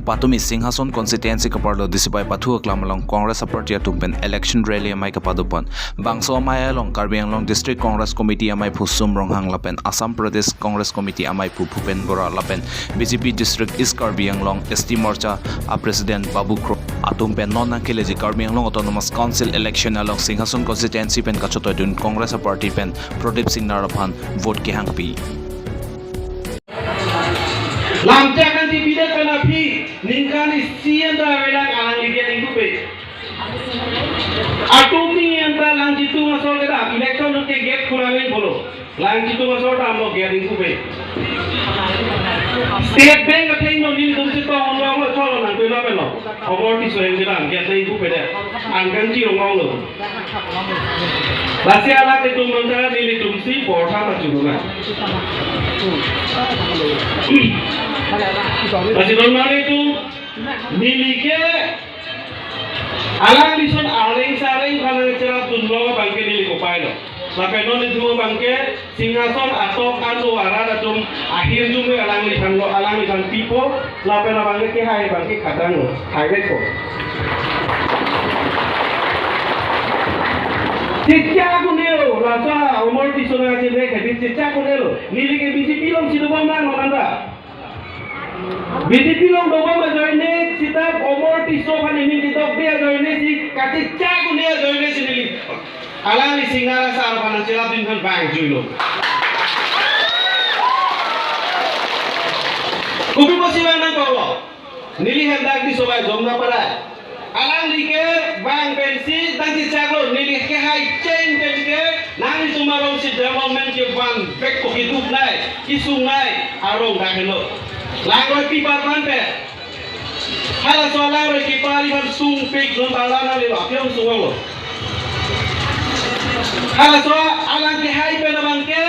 Patumi Singhason constituency kaparlo disipai pathu klamalong Congress party atumpen election rally amai kapadupan bangso amai long Karbianglong district Congress committee amai phusum ronghang lapen Assam Pradesh Congress committee amai phupen bora lapen BJP district East Karbianglong ST Morcha a president Babu Kro atumpen nona khileji Karbianglong autonomous council election along Singhason constituency pen kachoto dun Congress party pen Pradip Singh Narapan vote ke hangpi Lamcakan di bidang penapi ningkani sian dah belang alang lihat itu pe. Atumi yang dah lang jitu masuk kita election untuk gate kurangin bolo. Lang jitu masuk dah mau gate itu pe. State Bank katanya nolin tu siapa orang orang cakap orang tu apa lo? Award itu yang kita gate itu pe deh. Angkat ji orang lo. Basi alat itu mentera nilai tumsi borsa macam mana? Masih normal itu nilike alang dison aling saring kalau cerah tunlo bangke niliko pailo. Sampai non itu bangke Singhason atau kandu arah datum akhir jume alang lisan pipo lapen bangke ke hai bangke kadang lo hai ko. Cicak kunelo, rasa umur di sana aja mereka cicak kunelo. Nilai BJP long situ bang mana? BJP long doang majoine sita umur di sana ini kita dia joine si cicak kunelo joine si nilai. Alang di Singgara sar panas celah tinhan bang julo. Kupi masih mana kau? Nilai hendak di sana jomna pada. Alang like bang pensi dan cicak lo nilai ke hai chain ke nang itu marong si development ke bang back ko hidup nai kisungai arong dah lo langoi pipa panpe hala soalan lo kipari ban sung pik non talana le apiong sungo lo hala so alang ke hai pe na bang ke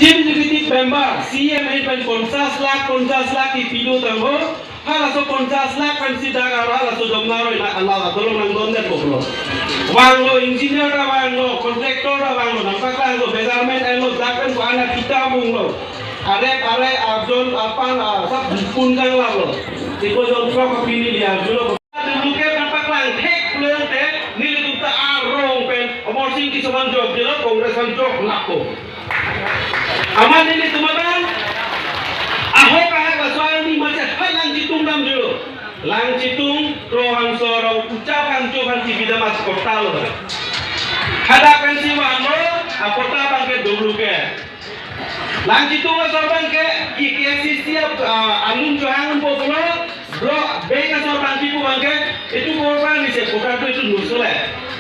Tim Executive Member CM pen 50 lakh ki pido tambo hala so 50 lakh pen sidang hala so domnaro ina Allah tolong nang donde koklo wanglo engineer ra wanglo contractor ra wanglo nampak lo measurement lo dapen ko anak kita munglo are abdul apan sab pun kang lo tiko jol pro pini dia julo duke nampak lang tek leung te nili tuta arong pen omor sing ki soman jog jelo kongresan jog lako aman ini teman-teman ahoy kahak soal ni macam lang jitung dam dulu lang jitung rohan sorong ucapan coban si bida mas kota lo hadapan si wano kota bangke dulu ke lang jitung sorong ke IKSC siap alun johangun populo bro beka sorong tipu bangke itu korban ni se kota itu nusul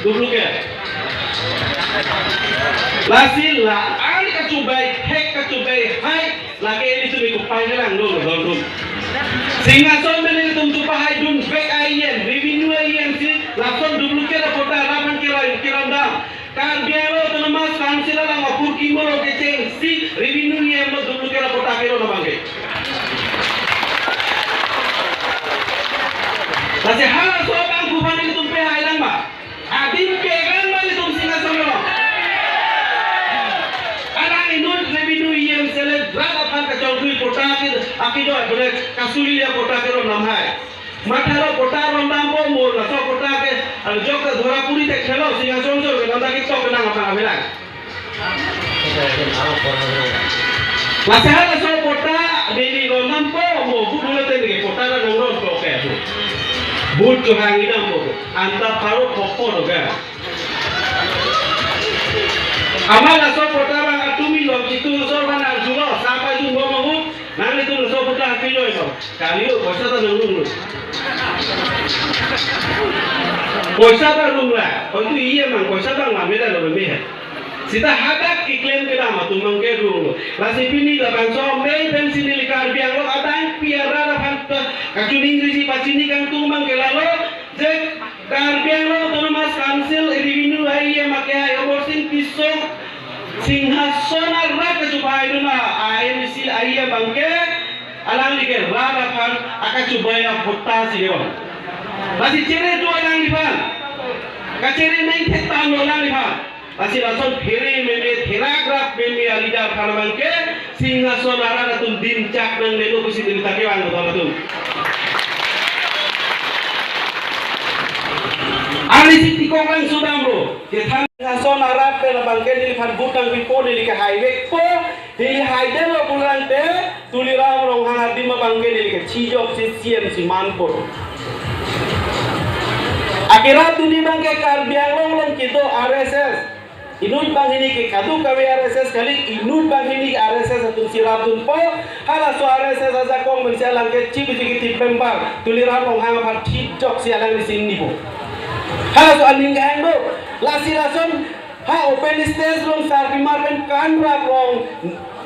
dulu ke Lasil lah, ali kacubai, hek kacubai, hai, lagi ini tu mikuk pakai lang dulu, dulu. Singhason beli tu tupai dun, back ayen, revenue ayen si, langsung dulu kira kota, lapan kira dah. Karbianglong autonomous council lang apur kimo lo keceng si, revenue ayen lo dulu kira kota kira na bangke. Kasi hala so bang kuban ini tu pe hai lang ba, adin pegan bali tu Singhason lo. Akido boleh kasuli dia kota ke rom hai mataro kota rom dampo mol la so kota ke jok dhora puri te khelo Singhason jo ke nanda ki to na apa amela masalah so kota deni rom dampo mo budule te ke kota na rom to ke bud jo hangi dampo anta paro khoppo do ga amala so kota bang atumi lo kitu so bana julo sampai jumbo mau nanti tu so kota kilo itu kali itu kosa tu nunggu kosa tu nunggu lah itu iya mang kosa tu nggak beda loh lebih sita hadak iklim kita mah tu mangke dulu masih pini lapan so main pensi di Karbianglong ada yang piara lapan kacun Inggris pacini kan tu mangke lalu je Karbianglong autonomous council revenue iya makai aborting pisau Singhason arah kecuali dulu ayam isi ayam bangke alang liker rara pan akan coba yang kota sih bang masih ciri tu alang lipan kaciri naik tetan alang lipan Asirason fere meme theragraph meme alida phanabangke singhason ara tum dincak nang lelo kusi dilitake wang betul. Ani siti konglang sudamro ke than singhason ara pe bangke dili phan butang pipo dili ke highway po dili highway lo pulang te tuliram rong hang adi ma bangke dili ke chijok si CM si manpur. Akhirat dunia bangke Karbiang long kito RSS inut bang ini ke kadu kawe RSS kali inut bang ini ke RSS atau sirap tun po hala so RSS aja kong mensialang ke cibi cibi pembar tuliran long hang par jok sialang di sini po hala so aning hang do lasi lason ha open stage long sarpi marpen kan rap long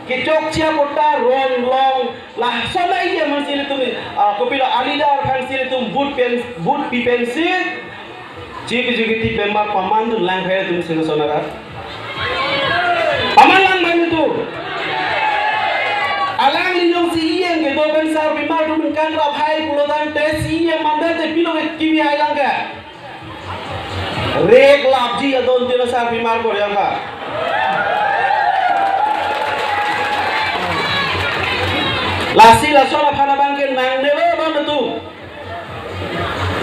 kecok cia kota ron long lah sana iya mensil itu kopila alidar pensil itu boot pensil cibi cibi pembar pamandu lang kaya tu sini sonara Pamalang man itu. Alang linyong si iyeng ke doben sar bimar dumen kan rap hai pulotan te si iyeng mandar te pilo ke kimi hai lang ka. Rek lapji adon tino sar bimar ko yang ka. Lasi lasona phana bangke nang nelo ban tu.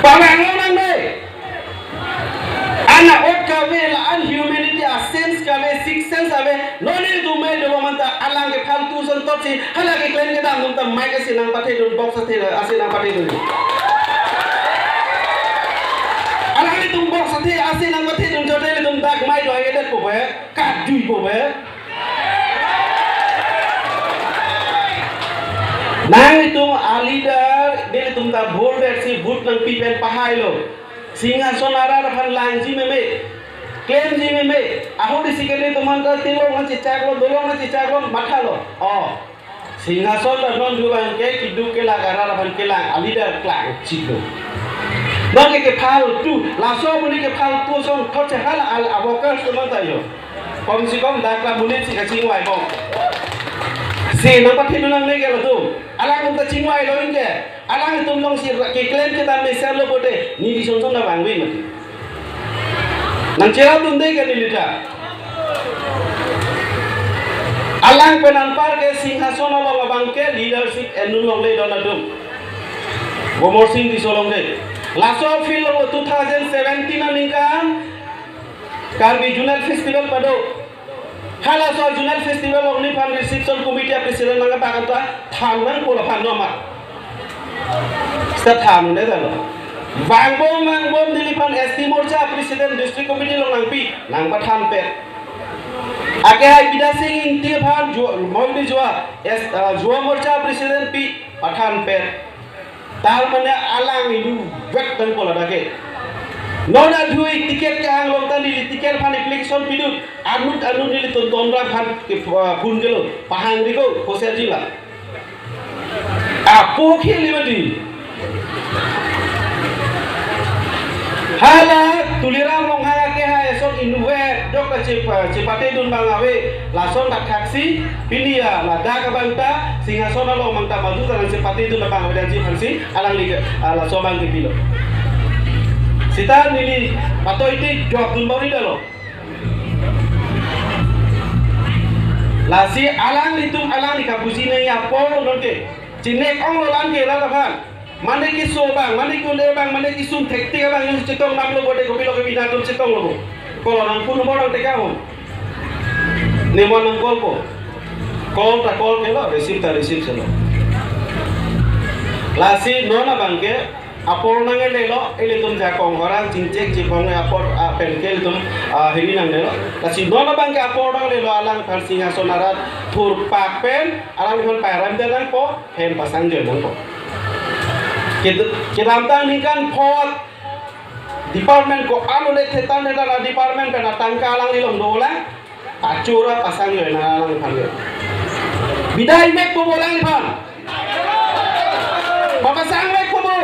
Pamang nang ne. Ana ok kawe la an humanity a sense kawe six sense ave no need to make the woman ta alang ke phaltu son tot si hala ke claim ke dam dum ta mic ase nang pathe dun box ase nang pathe dun alang ni tum box ase nang pathe dun jote le tum dak mai do edet ko be kat jui ko be nang itu alidar dele tum ta bhol bet si bhut nang pipen pahai lo Singhason ara phan langji meme claim ji meme aho disikele toman ka tilo nga cicak lo dolong nga cicak lo matha lo Singhason da non duban ke kidu ke lagara phan ke lang alida klang chilo non ke phal tu laso buni ke phal tu son thot che hala al avoka suman ta yo kom si kom dakla buni si ka chingwai bong se na pathe nang le gelo tu alang ta chingwai lo inge alang tum long si ke claim ke tam mesel lo bote ni di son na bangwe mati nang chera tum dei ke nilita alang penan par ke Singhason lo bangke leadership enun long le don adum gomor sing di solong de laso fil lo 2017 aningan Karbi Junal Festival pado hala so Junal Festival only fan reception committee president nang pakanta thanang pola pan no ma Start ham ne dalo. Mangbom dilipan ST Morcha President District Committee long nang pi nang pathan pet. Ake hai bida sing inti phan mobi jua Morcha President pi pathan pet. Tar mane alang idu vek tan pola dake. Nona dhui tiket ke ang long tan dili tiket phan application pidu anut dili ton ra phan ke phun gelo pahang digo hoser jila. Apo kheli mati hala tuliram long haya ke ha esok inuwe dok ka cipate dun bangawe lason dak taksi pinia la da ka banta Singhason lo mangta maju tan cipate dun bangawe dan ji hansi alang li la so bang ke pilo sita nili pato iti job dun bauri dalo lasi alang litum alang di kapusi ne ya polo nonte Cinek ong lo lang ke la kan mane ki so bang mane ki le bang mane ki sun thekti bang yung chitong nam lo bode ko bilo ke bina tum chitong lo ko nang pun mo nang teka ho ne mo nang kol ke lo receive selo lasi nona bang ke apor nang le lo ele tum ja kong horang cincek cipong apor pen ke tum hini nang le lo lasi nona bang ke apor nang le lo alang kan Singhason arat thur pak pen alang kon param de nang po hen pasang je nang po kita tang ni kan pot department ko anu le thetan le la department pe na tangka alang ni long dola acura pasang je na alang phan le bidai mek ko bolang ni phan papasang mek ko bo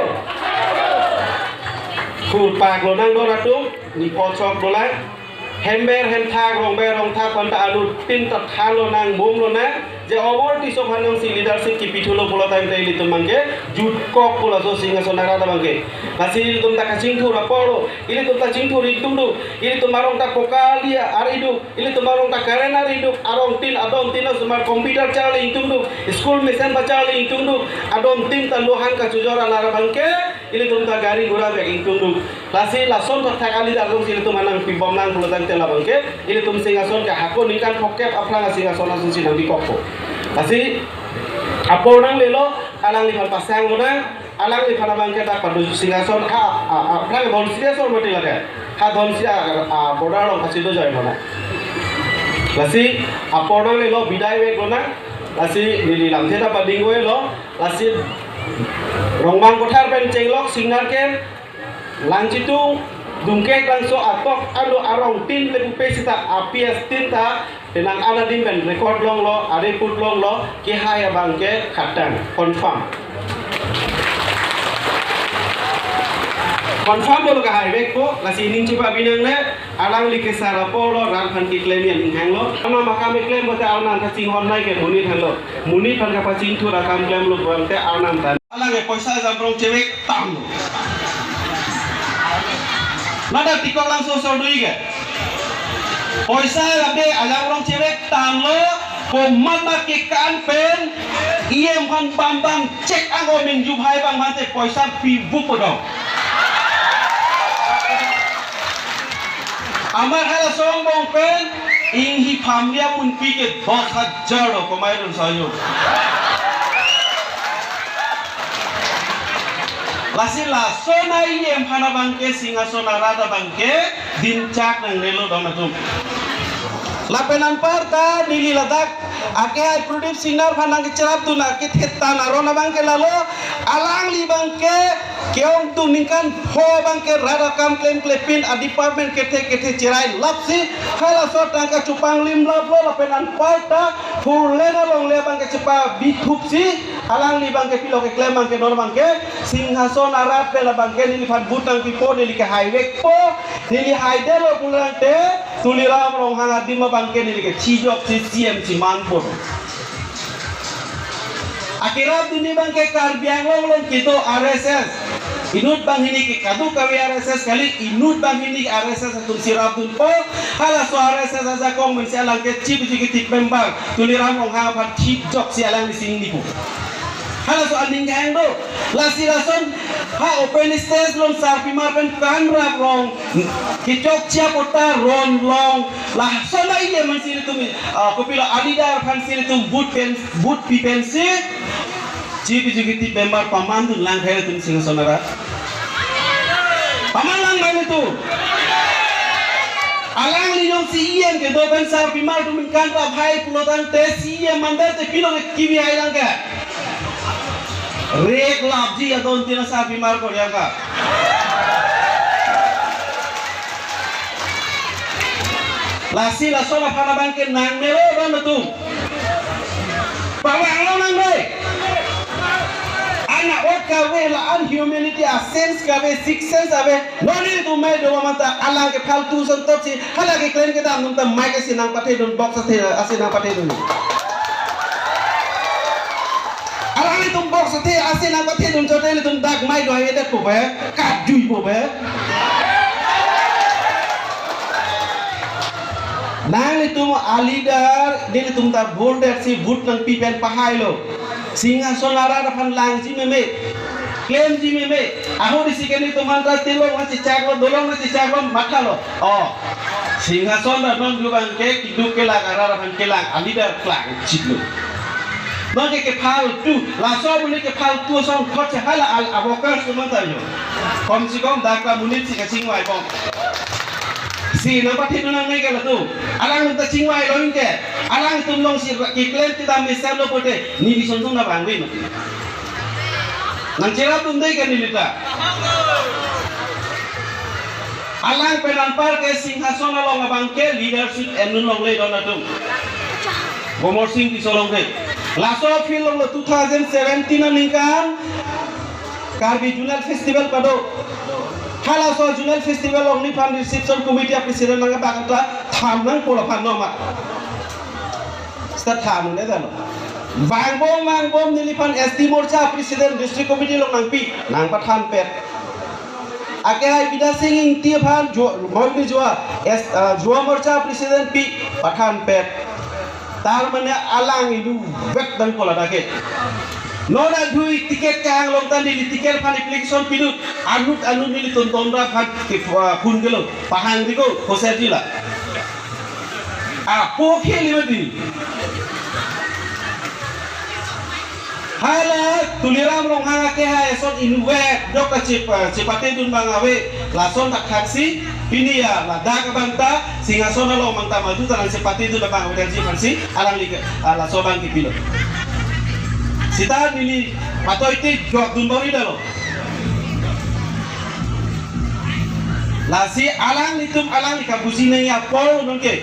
khur pak lo nang do na tu ni po chok do la hember hem thak rong ber rong thak kon ta anu tin ta than lo nang bum lo na je omor ti so phanong si leadership ki pithulo bola time tai litum mangke jut kok bola so singa sonara da mangke nasi litum ta kaching thura polo ili tum ta ching thuri tumdu ili tum marong ta pokalia aridu ili tum marong ta karena ridu arong tin adon tin sumar komputer chali tumdu school mission bachali tumdu adon tin ta lohan ka chujora lara bangke ili tum ta gari gura be tumdu lasi lason ta thakali da rong ili tum manang pibom nang bola time tela bangke ili tum singa son ka hako ningkan pokep aplang singa sona sunsi nang dikokko lasi apo nang lelo alang li phal pasang monang alang li phana bangke ta padu singa son aplang don sia son mati lage ha don sia border long kasi do joy mona lasi apo nang lelo bidai we gona lasi lili lam theta pading we lo lasi rongbang kothar pen chenglok singar ken langchitu dungke langso atok alo arong tin lebu pesita apias tinta tenang ana dim pen record long lo are put long lo ki haya bangke khatang confirm bolo ka hai bek ko lasi ning chipa binang ne alang like sara polo ran phan ki claim yan hang lo ana maka me claim bote alna ka sing hon nai ke muni than lo muni phan ka pa sing thura kam claim lo bangte alna tan alang e paisa jamrong chewek tam lo nada tikok langsung sordui ke paisa abe ajang cewek tam lo komanda ke kan pen iem phan bambang cek ango min jub hai bang mate paisa pi bu podong amar hala song bong pen ing hi phamlia mun pi ke 10,000 ko mai dun sayo lasi la sona iem phana bangke singa sona rada bangke dincak nang nelo dona tum lapenan parta nili ladak ake ai prodip sinar phanang ke cerap tu na ke thetta na rona bangke lalo alang li bangke keong tu ningkan ho bangke rada kam claim klepin a department kethe cerai lapsi hala so tangka cupang lim lap lo lapenan parta full lena long le bangke cepa bithupsi alang li bangke pilo ke claim bangke dor bangke singhason arat pe la bangke nili phan butang pipo nili ke highway po nili haide lo pulang te tuliram long hanga dima bangke nili ke chijok si CM si manpur akhirat duni bangke karbiang long kito RSS inut bang ini ke kadu kawi RSS kali inut bang ini RSS atul sirap tun po hala so RSS aja kong mensi alang ke chip jikitik member tuliram long hanga phan chijok si alang di sini nipu hala so aning gang do lasi lason ha open stage long sarpi marpen kan rap long kicok cia kota ron long lah so na iye man sini tumi kopilo adidar kan sini tum boot pipensi cipi jigiti member pamandu lang kaya tum singa sonara paman lang mana tu alang linong si iem ke do pen sarpi mar tum kan rap hai pulotan te si iem mandar te pilo ke kiwi hai lang ka rek labji adon tina sapi mar ko yang ka lasi la sola phana bangke nang melo ban tu bawa alo nang be ana oka we la an humanity a sense ka be six sense ave noni tu me do manta ala ke faltu son to si hala ke claim ke dam ta mic ke sinang pate don box asinang pate don tum box te ase na pathe dun chote le tum dak mai do ai det ko be ka dui bo be nang le tum alidar de le tum ta border si but nang pi pen pahai lo singa sonara da phan lang ji me claim ji me aho di sikeni tum man ta tilo ma chi chak lo dolong ma chi chak lo matha lo singa son da non lu bang ke kidu ke la gara phan ke lang alidar klang chitlo Nanti ke phal tu, laso muni ke phal tu song khot se hala al avokas tu mata yo. Kom si kom dak la muni si ke singwai bong. Si na pathi tu nang nai ke la tu. Alang ta singwai lo inke. Alang tum long si ki claim ti dam misal lo pote ni bi song song na bang wi. Nang cera tum dei ke ni lita. Alang penan par ke singhason long abang ke leadership enun long le don na tu. Gomor sing ti solong dei. Laso film 2017 ningkan Karbi Junal Festival pado hala so Junal Festival ongni fan reception committee presiden nang bagata tham nang pola pan no ma start tham đấy rồi vàng bom nilipan SD Morcha President District Committee long nang pi nang pathan pet ake hai bida singing tiaphan moi bi jua jua Morcha President pi pathan pet tar mane alang idu vek dan pola dake nona dui tiket kang long tan di tiket fan application pidut anut nili tonton ra phan phun gelo pahang diko hoser dila po kheli madi hala tuliram long hanga ke ha son inwe dok cepate dun bangawe lason tak taksi pinia la dak banta singason lo manta maju talang cepate dun bangawe tansi fansi alang lik la soban ki pilo sita nili patoiti jok dun bori dalo la si alang litum alang kabusi ne ya pol nonke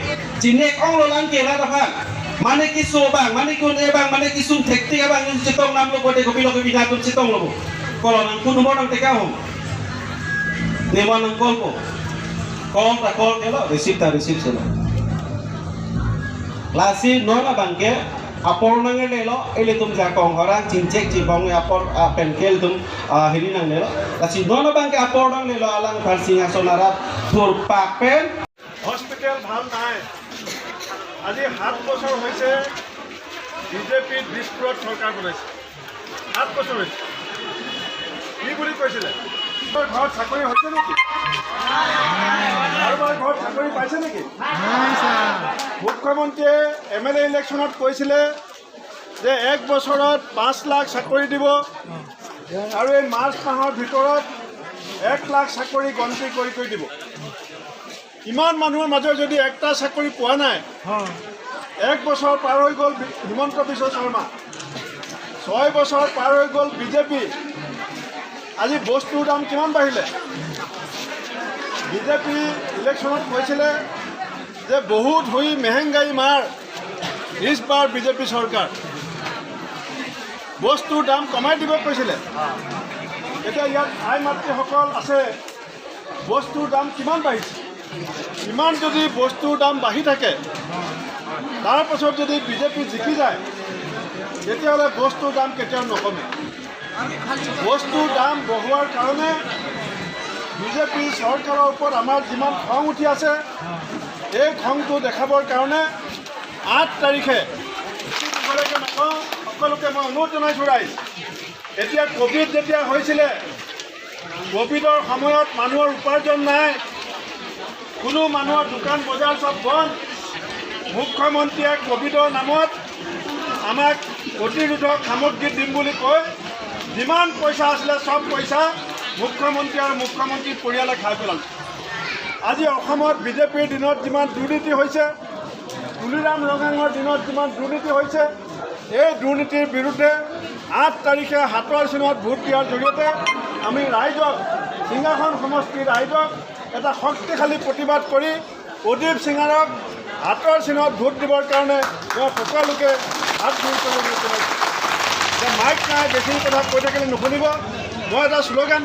cinek ong lo lang ke la dapat mana kisu bang, mana kun bang, mana kisum tekti bang yang cetong nam lo bote kopi lo kopi natum cetong lo. Kalau nang kun mo nang tekahom. Nemo nang kolpo. Kol kelo receive selo. Lasi nona bangke apor nang lelo ele tum jakong orang cincek cibong apor penkel tum hiri nang lelo. Lasi nona bangke apor nang lelo alang falsinga sonara tur papen hospital ভাল নাই আজি 7 বছৰ হৈছে BJP দিশপুৰত সৰকাৰ বনাইছে 7 বছৰ হৈছে কি বুলি কৈছিলে ঘৰত চাকৰি হৈছে নেকি কাৰোবাৰ ঘৰত চাকৰি পাইছে নেকি মুখ্যমন্ত্ৰীয়ে এমএলএ ইলেকশ্যনত কৈছিলে যে 1 বছৰত 5 লাখ চাকৰি দিব আৰু এই মাৰ্চ মাহৰ ভিতৰত 1 লাখ চাকৰি গন্তি কৰি দিব ইমান মানুহৰ মাজত যদি একটা চাকৰি পোৱা নাই 1 বছৰ পাৰ হৈ গ'ল হিমন্ত বিশ্ব শৰ্মা 6 বছৰ পাৰ হৈ গ'ল বিজেপি আজি বস্তুৰ দাম কিমান বাঢ়িলে বিজেপি ইলেকশ্যনত কৈছিলে যে বহুত হুই মেহেংগাই মাৰ ইস বাৰ বিজেপি চৰকাৰ বস্তুৰ দাম কমাই দিব কৈছিলে এতিয়া ইয়াত আই মাতৃসকল আছে বস্তুৰ দাম কিমান বাঢ়িছে ইমান যদি বস্তুৰ দাম বাঢ়ি থাকে তাৰ পাছত যদি বিজেপি জিকি যায় তেতিয়াহ'লে বস্তুৰ দাম কেতিয়াও নকমে বস্তুৰ দাম বঢ়োৱাৰ কাৰণে বিজেপি চৰকাৰৰ ওপৰত আমাৰ যিমান খং উঠি আছে এই খংটো দেখাবৰ কাৰণে 8 তাৰিখে নকওঁ সকলোকে মই অনুৰোধ জনাইছোঁ ৰাইজ এতিয়া কোভিড যেতিয়া হৈছিলে কোভিডৰ সময়ত মানুহৰ উপাৰ্জন নাই কোনো মানুহৰ দোকান বজাৰ সব বন্ধ মুখ্যমন্ত্ৰীয়ে কোভিডৰ নামত আমাক প্ৰতিৰোধক সামগ্ৰী দিম বুলি কৈ যিমান পইচা আছিলে সব পইচা মুখ্যমন্ত্ৰী আৰু মুখ্যমন্ত্ৰীৰ পৰিয়ালে খাই পেলালে আজি অসমত বিজেপিৰ দিনত যিমান দুৰ্নীতি হৈছে তুলিৰাম ৰঙাঙৰ দিনত যিমান দুৰ্নীতি হৈছে এই দুৰ্নীতিৰ বিৰুদ্ধে 8 তাৰিখে হাতৰ চিনত ভোট দিয়াৰ জৰিয়তে আমি ৰাইজক সিংহাসন সমষ্টিৰ ৰাইজক এটা শক্তিশালী প্ৰতিবাদ কৰি প্ৰদীপ সিঙাৰক হাতৰ চিনত ভোট দিবৰ কাৰণে মই সকলোকে হাত জোৰ কৰিবলৈ জনাইছোঁ যে মাইক নাই বেছি কথা কৈ থাকিলে নুশুনিব মই এটা শ্লোগান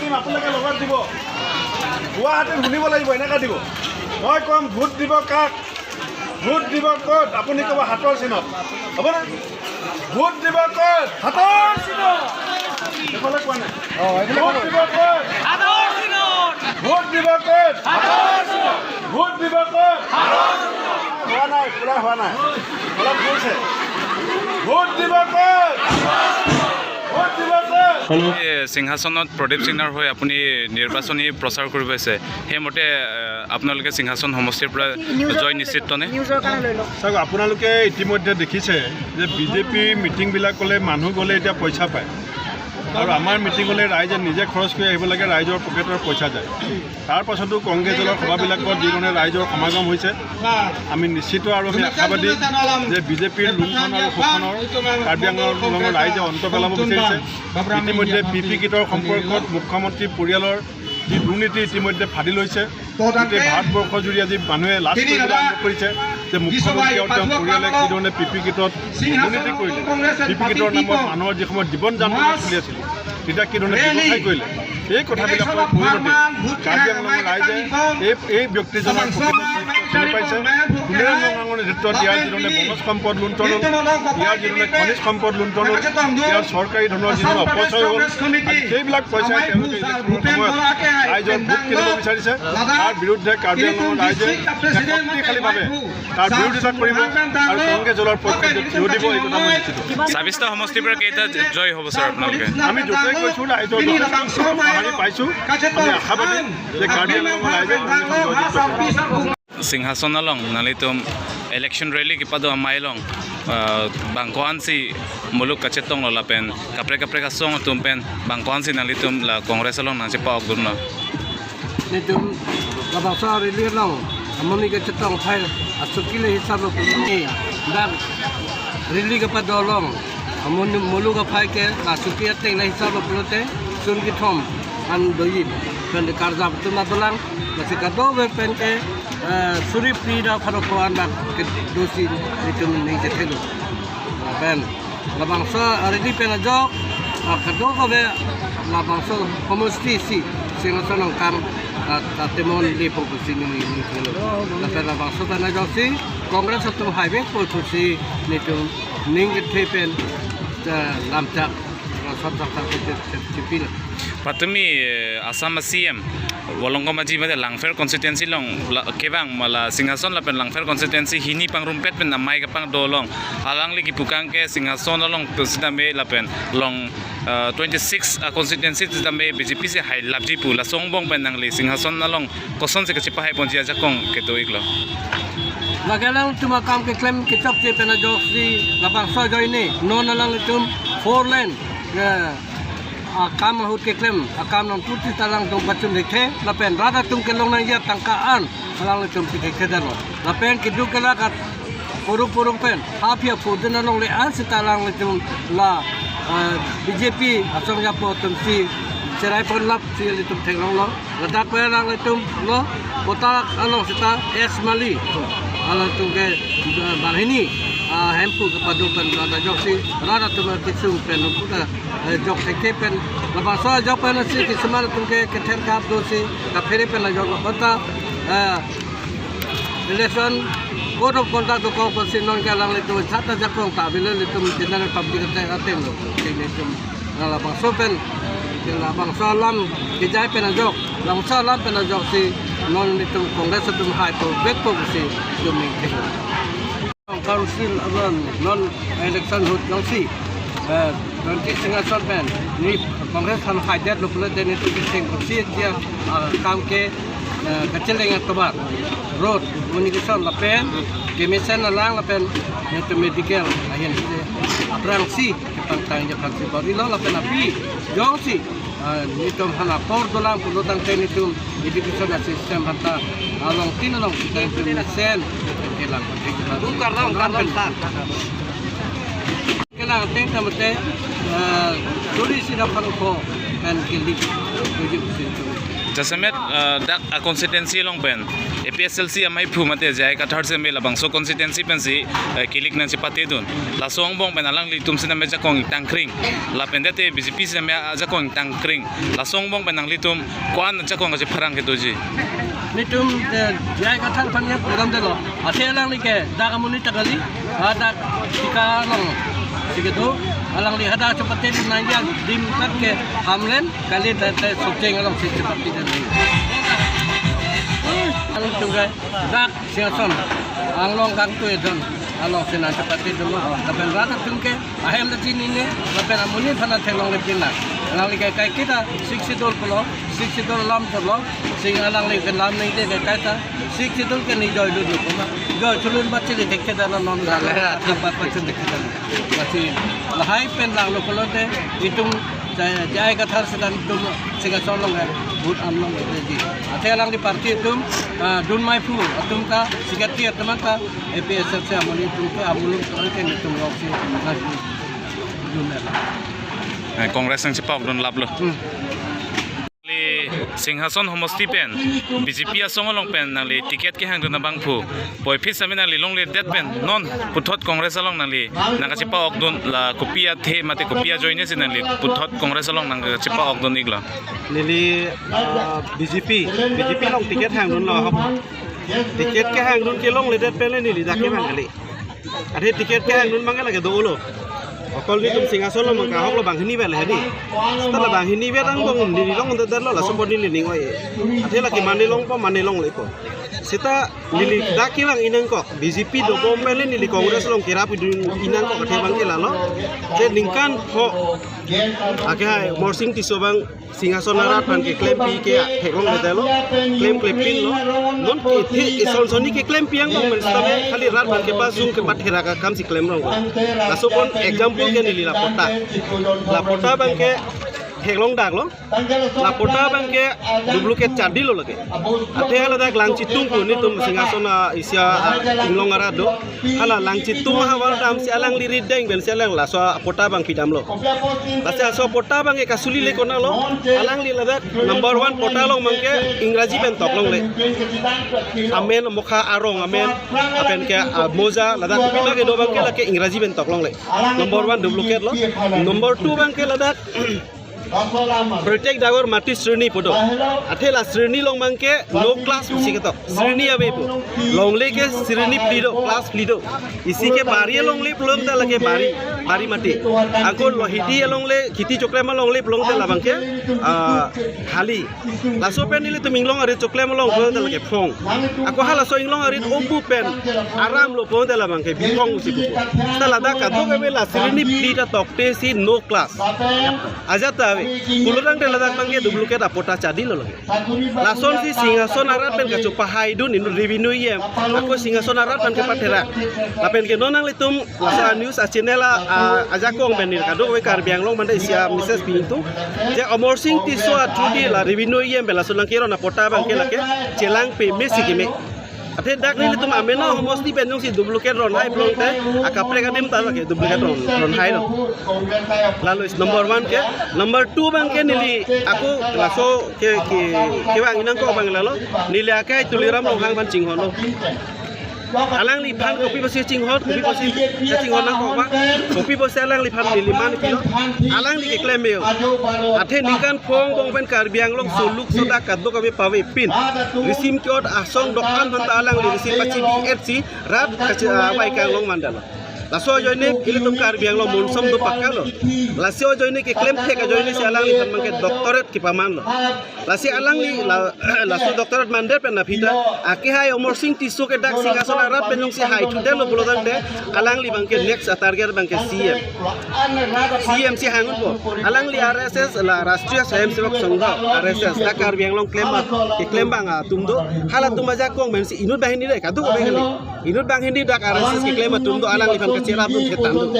দিম আপোনালোকে লগত দিব গুৱাহাটীত শুনিব লাগিব এনেকৈ দিব মই ক'ম ভোট দিব কাক ভোট দিব ক'ত আপুনি ক'ব হাতৰ চিনত হ'বনে ভোট দিব ক'ত হাতৰ চিনত এইফালে কোৱা নাই ভোট দিব ক'ত হাতৰ চিনত ভোট দিব ক'ত হাতৰ চিনত ভোট দিব ক'ত হাতৰ চিনত হোৱা নাই পুৰা হোৱা নাই অলপ গৈছে ভোট দিব ক'ত ভোট দিব ক'ত সিংহাসনত প্ৰদীপ সিঙৰ হৈ আপুনি নিৰ্বাচনী প্ৰচাৰ কৰিব আছে সেইমতে আপোনালোকে সিংহাসন সমষ্টিৰ পৰা জয় নিশ্চিত নে চাওক আপোনালোকে ইতিমধ্যে দেখিছে যে বিজেপি মিটিংবিলাকলৈ মানুহ গ'লে এতিয়া পইচা পায় আৰু আমাৰ মিটিঙলৈ ৰাইজে নিজে খৰচ কৰি আহিব লাগে ৰাইজৰ পকেটৰ পইচা যায় তাৰ পাছতো কংগ্ৰেছ দলৰ সভাবিলাকত যিধৰণে ৰাইজৰ সমাগম হৈছে আমি নিশ্চিত আৰু আমি আশাবাদী যে বিজেপিৰ লুণ্ঠন আৰু শোষণৰ কাৰ্বি আংলঙৰ ৰাইজে অন্ত পেলাব বিচাৰিছে ইতিমধ্যে পিপি কিটৰ সম্পৰ্কত মুখ্যমন্ত্ৰীৰ পৰিয়ালৰ যি দুৰ্নীতি ইতিমধ্যে ফাদিল হৈছে গোটেই ভাৰতবৰ্ষজুৰি আজি মানুহে লাজ কৰিবলৈ আৰম্ভ কৰিছে যে মুখ্যমন্ত্ৰী আৰু তেওঁৰ পৰিয়ালে কি ধৰণে পিপি কিটত দুৰ্নীতি কৰিলে পিপি কিটৰ নামত মানুহৰ যি সময়ত জীৱন যাপন চলি আছিল তেতিয়া কি ধৰণে ব্যৱসায় কৰিলে এই কথাবিলাকৰ পৰিৱৰ্তে কাৰ্বি আংলঙৰ ৰাইজে এই ব্যক্তিজনৰ চিনি পাইছে কুমেৰাং নগাঙৰ নেতৃত্বত ইয়াৰ যিধৰণে বনজ সম্পদ লুণ্ঠন ইয়াৰ যিধৰণে খনিজ সম্পদ লুণ্ঠন ইয়াৰ চৰকাৰী ধনৰ যিধৰণে অপচয় হ'ল সেইবিলাক পইচা তেওঁলোকে সময়ত ৰাইজৰ ভোট কিনিব বিচাৰিছে তাৰ বিৰুদ্ধে কাৰ্বি আংলঙৰ ৰাইজে শক্তিশালীভাৱে তাৰ বিৰোধিতা কৰিব আৰু কংগ্ৰেছ দলৰ পক্ষত থিয় দিব এই কথা মই নিশ্চিত ২৬টা সমষ্টিৰ পৰা কেইটা জয় হ'ব ছাৰ আপোনালোকে আমি য'তেই কৈছোঁ ৰাইজৰ সঁহাৰি পাইছোঁ আমি আশাবাদী যে কাৰ্বি আংলঙৰ ৰাইজে सिंहासन along nalitum election rally kipado amailong bangkoan si muluk kacetong lo lapen kapre ka song tumpen bangkoan si nalitum la kongres along nang sipa ogdurno nitum la bangsa rally along amoni kacetong phai asukile hisab lo ni dan rally kipado along amoni muluk ka phai ke asukile te la hisab lo pulote sun ki thom an doi pen karja tu madolang masih kado pen ke suri prida pharokoan bak ke dosi itu ni jetelo ben labangsa aridi penajok kado kabe labangsa komusti si singason kam temon di fokusi ni telo tapi labangsa penajok si kongres satu highway fokusi nitu ning tepen lamcak sabta cipil patumi asam CM walongko maji mate langfer constituency long kebang mala singason lapen langfer constituency hini pangrumpet pen namai ka pang dolong alang lagi pukang ke singason long sidame lapen long 26 constituency sidame BJP se hai labji pu la songbong pen nangli singason nalong koson se kachipa hai ponji aja kong keto iklo Lagalang cuma kam ke klaim kicap je pena jok si labang so joy ni non alang itum 4 lane kam hut ke klaim kam non puti talang tong bacun dekhe lapen rada tum ke long nang ya tangkaan alang itum ke kedalo lapen kidu kala kat puruk pen apia pudun nong le an sitalang itum la BJP asong ya po tum si cerai pon lap si itum thenglong lo ladak pe lang itum lo kota along sita es mali alang tum ke barhini hempu kepada pen rada jok si rada tum kisung pen puta jok ke pen labang so jok pen si kisman tum ke kether kap do si ka phere pen la jok kota election code of conduct to ko si non ka lang letu chata jakong ta bile letu dinang public ta aten lo ke letum labang so pen labang so lam ke jai pen jok lang so lam pen jok si non letu kongres tum hai to bet ko si dumi ke council aban non election hut council nanti setengah sorban ni kongres han hajar lo pula dan itu kisah kursi dia kam ke kecil dengan tobat road komunikasi lapen kemisan alang lapen itu medical ayan aprangsi pantang je praksi bari lo lapen api jongsi itu hana por dolang pulutan ten itu education system hanta along tinalong kita implementation kelang bukan orang besar kelang ten tamate tulis sida phanuko kan kilik tujuh situ jasamet dak constituency long pen APSLC amai phu mate jai ka third se me labang so constituency pen si kilik nan si pate dun la song bong pen alang li tum sina me ja kong tangkring la pen date BJP se me ja kong tangkring la song bong pen ang li tum kwan ja kong ga pharang ke doji nitum jai ka thang pan ya program de lo ate alang li ke da kamuni takali ada tika long sigetu alang li hada cepate di nanya dim kat ke hamlen kali tete soceng alang si cepati dan alang tungga dak siason anglong kang tu edon along sina cepati dulu tapi rata tungke ahem de sini ne tapi amuni phana thelong le pina alang li kai kita 60 dol polo 60 dol lam tolo sing alang li ke lam nei de kai ta 60 dol ke ni joy dulu kuma joy chulun bache de dekke da non la tempat pacun dekke da masih lahai pen lang lo polo te itung jai ka thar sedan tum singa solong hai but amnong ji ate lang di parti tum dun mai fu atum ta sigati atmata APSL se amoni tum ke amulung to ke tum roksi dun kongres ang sipa ogdon lablo Singhason homosti pen BJP asong long pen nangli tiket ke hang na bangphu boyphis sami nangli long le det pen non puthot kongres along nangli nangasipa ogdon la kopia the mate kopia joine sin nangli puthot kongres along nangasipa ogdon igla Lili BJP long tiket hang dun lo tiket ke hang nun ke long le det pen le ni li dak ke bang kali ade tiket ke hang nun mang la ke do lo okol ni tum singason lo mang ka hok lo bang hini bel hadi setelah bang hini be dang bong ni long de dar lo la so ni ni ngoi ade la ke mane long le po sita lili daki lang inang kok BJP do bomel ni li kongres long kira pi inang kok ke bang ke la lo je ningkan ho akai morsing ti so bang singason arat pan ke klaim pi ke hekong de lo klaim pin lo non ke thi son ni ke klaim piang bang men stame khali rat pan ke pas sung ke bat hera ka kam si klaim rong la so pon example ke ni li la pota bang ke heklong dak lo la pota bang ke duplicate chadi lo lage ate hala dak lang chitung ko ni tum singason isya inglong ara do hala lang chitung ha war dam si alang lirid deng ben si alang la so pota bang pidam lo pasti so pota bang ke kasuli le kona lo alang li ladak number 1 pota lo mangke ingraji ben tok long le amen mokha arong amen apen ke moza ladak pina ke do bang ke la ke ingraji ben tok long le number 1 duplicate lo number 2 bang ke ladak Protect dagor mati sreni podo. Athela sreni long mangke no class isi ke to. Sreni abe po. Long le ke sreni plido class plido. Isi ke bari long le plong ta lage bari mati. Ako lohiti long le khiti chokle ma long le plong ta labangke khali. La so pen ile to minglong ari chokle ma long plong ta lage phong. Ako hala so inglong ari ombu pen aram lo plong ta labangke bifong usi po. Ta lada ka to ke la sreni plida tokte si no class. Ajata Puluran de ladak mangke duplicate apota chadi lo lagi. Lason si singason arat pen ka chupa haidun inu revenue yem. Ako singason arat pan ke patera. Lapen ke nonang litum lasa news achinela ajakong benir kado we karbiang long manda isia Mrs. Pintu. Je amorsing ti so atrudi la revenue yem bela sonang kiro na pota bangke lake celang pe mesi kime. Ate dak ni litum amena homos di penjong si duplicate ron hai plong te akapre kadim ta lake duplicate ron hai lo. Lalu is number 1 ke number 2 bang ke nili aku laso ke bang inang ko bang lalo nili akai tuliram long hang ban chinghon lo alang li phan kopi basi chinghon kopi basi chinghon nang ko ba kopi basi alang li phan nili man kilo alang li ke claim yo athe nikan phong bong ben karbiang long suluk soda kaddo kami pawe pin resim code asong dokan hanta alang li resim pachi DFC rat wai kang long mandala Laso joine ili tum karbiang lo monsom do pakka lo. Lasio joine ke claim theka joine si alang li han mangke doctorate ki paman lo. Lasi alang li laso doctorate mander pen na phita aki hai omorsing tisu ke dak singason arat penong si hai thude lo bolodang de alang li bangke next target bangke CM si hangun po. Alang li RSS la Rashtriya Swayamsevak Sangha RSS dak karbiang long claim bang tumdo hala tumaja kong men si inut bahini de kadu ko behali inut bang hindi dak RSS ki claim tumdo alang li kecil abun ketan tu.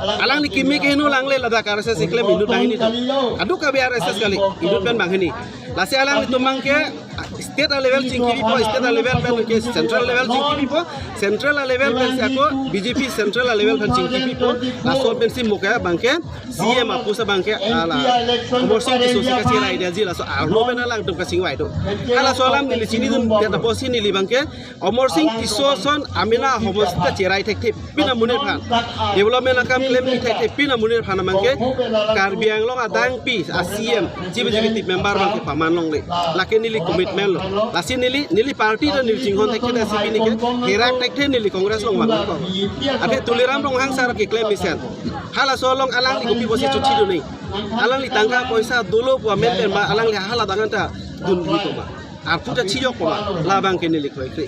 Alang ni kimi ke hinu lang le lada RSS iklim indut bang ini tu. Adu ka RSS kali indut pen bang ini. Lasi alang ni tumang ke state level cingkipi po state level pen ke central level cingkipi po central level pen si ako BJP central level pen cingkipi po laso pen si muka bangke CM apusa bangke ala morsing di sosial kecil idea ji laso arno pen alang tum kasing wai tu. Kala soalam ni sini tu data posi ni bangke morsing di soson amina homos ta cerai tek pina munir phan development akam claim tek pina munir phan bangke karbiang long adang pi CM jibe member bangke paman long le laki nili commitment lo lasi nili party dan nili jinghon tek da sipi ni ke herak tek nili kongres long mangun ko ade tuliram long hang sar ke claim isen hala solong alang li kopi bosi cuci do ni alang li tangga poisa dolo bu amen ma alang li hala dangan ta dun gitu ma artu ta chiyok ko ma labang ke nili ko ekri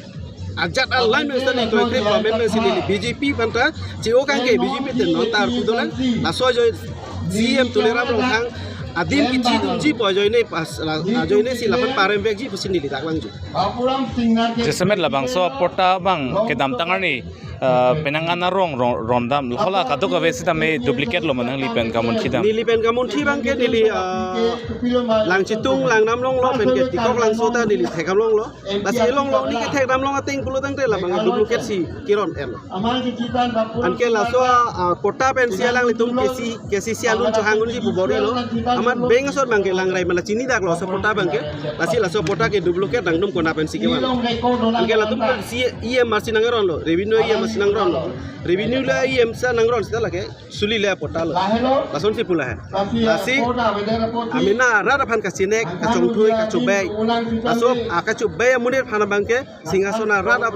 ajat online men sani ko ekri bu amen sini BJP panta cio kan ke BJP ten non tar kudolan laso jo CM tuliram long hang Adim kici tunji po joine pas joine si lapan parem beg ji pusin dili tak bang ju. Jesemet labang so porta bang ke dam tangar ni penangan rong rondam hola kadu ka besi tame duplicate lo manang lipen kamun khidam. Ni lipen kamun thi bang ke nili lang chitung lang nam long lo pen ke tikok lang sota nili thekam long lo. Basi long lo ni ke thek dam long ating pulo tang te labang duplicate si kiron el. Anke laso porta pen si lang litum ke si alun chohangun ji bubori lo. Amat beng asor bangke langrai mala chini dak lo sapota bangke lasi la sapota ke duplicate dangdum kona pen sikema angke la tum si ie marsi nangaron lo revenue ie masih nangron revenue la IMSA nangron sita lagi suli le portal lason si pula hai asi amina rada phan kasinek kacong thui kacubay asop kacubay munir phana bangke singhasona rada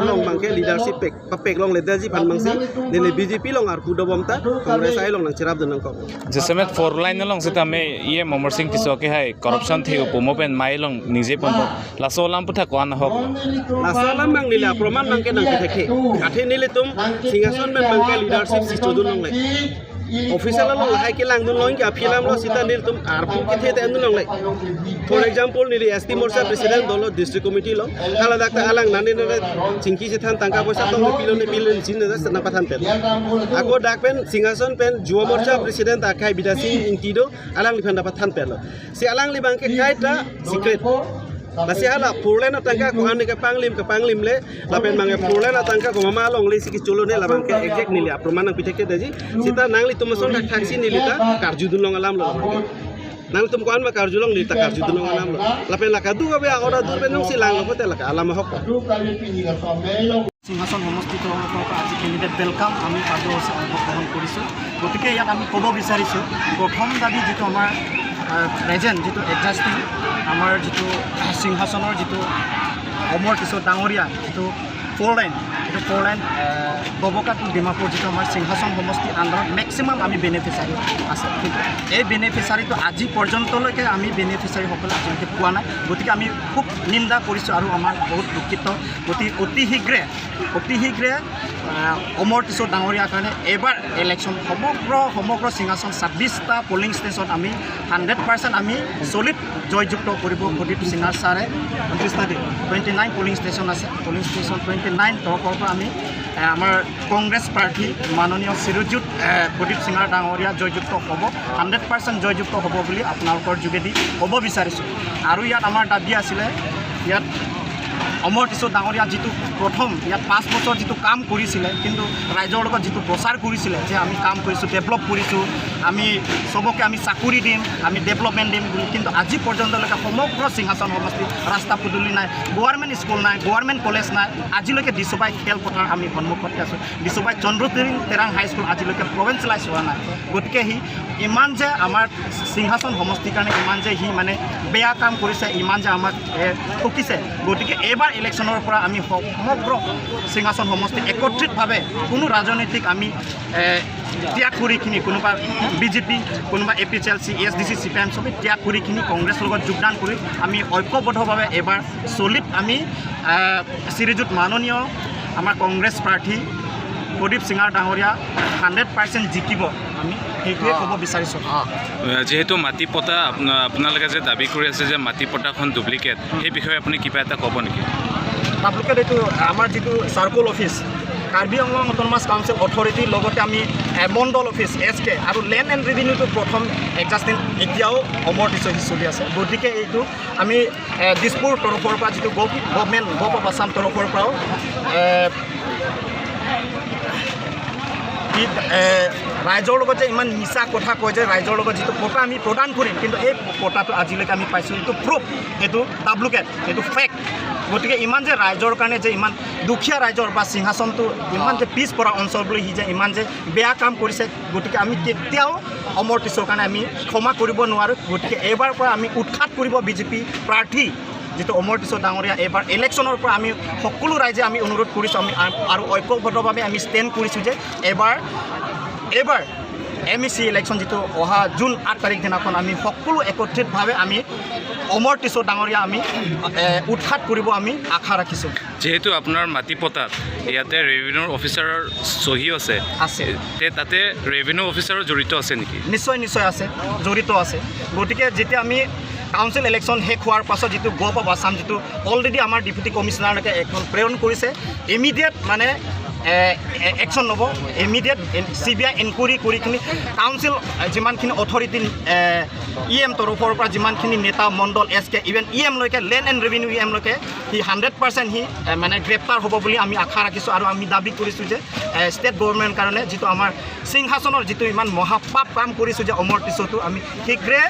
along bangke leadership pek long leadership phan mangsi nele BJP long ar kudobomta Congress ai long nang cirap denang ko जिसमें 4 line long sita me ये मोमर सिंह तिसो के है corruption थी उपोमोपेन माई long निजे पन लासोलाम पुथा को आना हो lasalam mang nila proman mangke nang kitheke kathe nile tum singason men bangke leadership si chodun long le official long hai ke lang dun long ka philam lo sita nil tum arpu kithe te andun long le for example nili ST morcha president dolo district committee lo kala dakta alang nani nile chingki se than tangka poisa tong pilon chin ne sana pathan pen ago dak pen singason pen juwa morcha president akai bidasi intido alang liphan dapat than pen lo si alang li bangke kaita secret Masih ala pulen atangka ko ane ka panglim le lapen mange pulen atangka ko mama long le sikis cholo ne labang ke exact nili aproman ang pitek daji sita nangli tumason tak taksi nili ta karjudun long alam lo nang tum ko an ma karjulong nili ta karjudun long alam lo lapen la kadu ka be ora dur ben nong silang ko te la ka alam hok সিংহাসন সমষ্টিত আজি candidate welcome আমি তাতো অংশগ্ৰহণ কৰিছোঁ গতিকে ইয়াত আমি ক'ব বিচাৰিছোঁ প্ৰথম দাবী যিটো আমাৰ প্ৰেজেণ্ট যিটো এডজাষ্টিং আমাৰ যিটো সিংহাসনৰ যিটো অমৰ কিশোৰ ডাঙৰীয়া যিটো 4 লাইন এইটো 4 লাইন ববকা টু ডিমাপুৰ যিটো আমাৰ সিংহাসন সমষ্টি আণ্ডাৰত মেক্সিমাম আমি বেনিফিচাৰী আছে কিন্তু এই বেনিফিচাৰীটো আজি পৰ্যন্তলৈকে আমি বেনিফিচাৰীসকলে আজিলৈকে পোৱা নাই গতিকে আমি খুব নিন্দা কৰিছোঁ আৰু আমাৰ বহুত দুখিত অতি শীঘ্ৰে অমৰ কিশোৰ ডাঙৰীয়াৰ কাৰণে এইবাৰ ইলেকশ্যন সমগ্ৰ সিংহাসন 26টা পলিং ষ্টেচন আমি 100% আমি চলিড জয়যুক্ত কৰিব প্ৰদীপ সিঙাৰ ছাৰে 29 পলিং ষ্টেচন আছে পলিং ষ্টেচন 29 তৰফৰ পৰা আমি আমাৰ কংগ্ৰেছ প্ৰাৰ্থী মাননীয় চিৰজিৎ প্ৰদীপ সিঙাৰ ডাঙৰীয়া জয়যুক্ত হ'ব 100% জয়যুক্ত হ'ব বুলি আপোনালোকৰ যোগেদি ক'ব বিচাৰিছোঁ আৰু ইয়াত আমাৰ দাবী আছিলে ইয়াত অমৰ কিশোৰ ডাঙৰীয়া যিটো প্ৰথম ইয়াত 5 বছৰ যিটো কাম কৰিছিলে কিন্তু ৰাইজৰ লগত যিটো প্ৰচাৰ কৰিছিলে যে আমি কাম কৰিছোঁ ডেভেলপ কৰিছোঁ আমি সবকে আমি চাকৰি দিম আমি ডেভেলপমেণ্ট দিম বুলি কিন্তু আজি পৰ্যন্তলৈকে সমগ্ৰ সিংহাসন সমষ্টি ৰাস্তা পদূলি নাই গভৰ্ণমেণ্ট স্কুল নাই গভৰ্ণমেণ্ট কলেজ নাই আজিলৈকে দিছুবাই খেলপথাৰ আমি সন্মুখতে আছোঁ দিছুবাই তেৰাং হাইস্কুল আজিলৈকে প্ৰভিঞ্চিয়েলাইজ হোৱা নাই গতিকে ইমান যে আমাৰ সিংহাসন সমষ্টিৰ কাৰণে ইমান যে মানে বেয়া কাম কৰিছে ইমান যে আমাক ঠকিছে গতিকে এইবাৰ ইলেকশ্যনৰ পৰা আমি সমগ্ৰ সিংহাসন সমষ্টি একত্ৰিতভাৱে কোনো ৰাজনৈতিক আমি ত্যাগ কৰিখিনি কোনোবা বিজেপি কোনোবা APCLC ASDC CPM সবে ত্যাগ কৰিখিনি কংগ্ৰেছ লগত যোগদান কৰি আমি ঐক্যবদ্ধভাৱে এবাৰ চলিড আমি চিৰজিৎ মাননীয় আমাৰ কংগ্ৰেছ প্ৰাৰ্থী প্ৰদীপ সিঙাৰ ডাঙৰীয়া 100% জিকিব আমি সেইটোৱে ক'ব বিচাৰিছোঁ যেহেতু মাটি পটা আপোনালোকে যে দাবী কৰি আছে যে মাটি পটাখন ডুপ্লিকেট সেই বিষয়ে আপুনি কিবা এটা ক'ব নেকি ডুপ্লিকেট এইটো আমাৰ যিটো circle office Karbi Anglong autonomous council অথৰিটিৰ লগতে আমি মণ্ডল অফিচ SK আৰু লেণ্ড এণ্ড ৰেভিনিউটো প্ৰথম এডজাষ্টিং এতিয়াও অমৰ কিশোৰ চলি আছে গতিকে এইটো আমি দিছপুৰ তৰফৰ পৰা যিটো গভৰ্ণমেণ্ট অফ আছাম তৰফৰ পৰাও ৰাইজৰ লগত যে ইমান মিছা কথা কয় যে ৰাইজৰ লগত যিটো পটা আমি প্ৰদান কৰিম কিন্তু এই পটাটো আজিলৈকে আমি পাইছোঁ এইটো প্ৰুফ এইটো ডাব্লুকেট এইটো ফেক গতিকে ইমান যে ৰাইজৰ কাৰণে যে ইমান দুখীয়া ৰাইজৰ বা সিংহাসনটো ইমান যে পিছপৰা অঞ্চল বুলি সি যে ইমান যে বেয়া কাম কৰিছে গতিকে আমি কেতিয়াও অমৰ কিশোৰ কাৰণে আমি ক্ষমা কৰিব নোৱাৰোঁ গতিকে এইবাৰ পৰা আমি উৎখাত কৰিব বিজেপি প্ৰাৰ্থী যিটো অমৰ কিশোৰ ডাঙৰীয়া এইবাৰ ইলেকশ্যনৰ পৰা আমি সকলো ৰাইজে আমি অনুৰোধ কৰিছোঁ আমি আৰু ঐক্যবদ্ধভাৱে আমি ষ্টেণ্ড কৰিছোঁ যে এইবাৰ MEC ইলেকশ্যন যিটো অহা জুন 8 তাৰিখ দিনাখন আমি সকলো একত্ৰিতভাৱে আমি অমৰ কিশোৰ ডাঙৰীয়া আমি উৎখাত কৰিব আমি আশা ৰাখিছোঁ যেহেতু আপোনাৰ মাটি পটাত ইয়াতে ৰেভিনিউ অফিচাৰৰ চহী আছে তাতে ৰেভিনিউ অফিচাৰৰ জড়িত আছে নেকি নিশ্চয় আছে জড়িত আছে গতিকে যেতিয়া আমি কাউন্সিল ইলেকশ্যন শেষ হোৱাৰ পাছত যিটো গভ অফ আছাম যিটো অলৰেডি আমাৰ ডেপুটি কমিশ্যনাৰলৈকে এখন প্ৰেৰণ কৰিছে ইমিডিয়েট মানে একশ্যন ল'ব ইমিডিয়েট CBI ইনকুৱাৰী কৰি কিনি কাউন্সিল যিমানখিনি অথৰিটি EM তৰফৰ পৰা যিমানখিনি নেতা মণ্ডল SK ইভেন EM লৈকে লেণ্ড এণ্ড ৰেভিনিউ EM লৈকে সি 100% সি মানে গ্ৰেপ্তাৰ হ'ব বুলি আমি আশা ৰাখিছোঁ আৰু আমি দাবী কৰিছোঁ যে ষ্টেট গভৰ্ণমেণ্ট কাৰণে যিটো আমাৰ সিংহাসনৰ যিটো ইমান মহাপাপ কাম কৰিছোঁ যে অমৰ কিশোৰটো আমি শীঘ্ৰে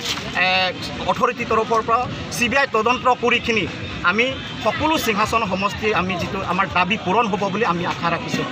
অথৰিটি তৰফৰ পৰা CBI তদন্ত কৰিখিনি আমি সকলো সিংহাসন সমষ্টি আমি যিটো আমাৰ দাবী পূৰণ হ'ব বুলি আমি আশা ৰাখিছোঁ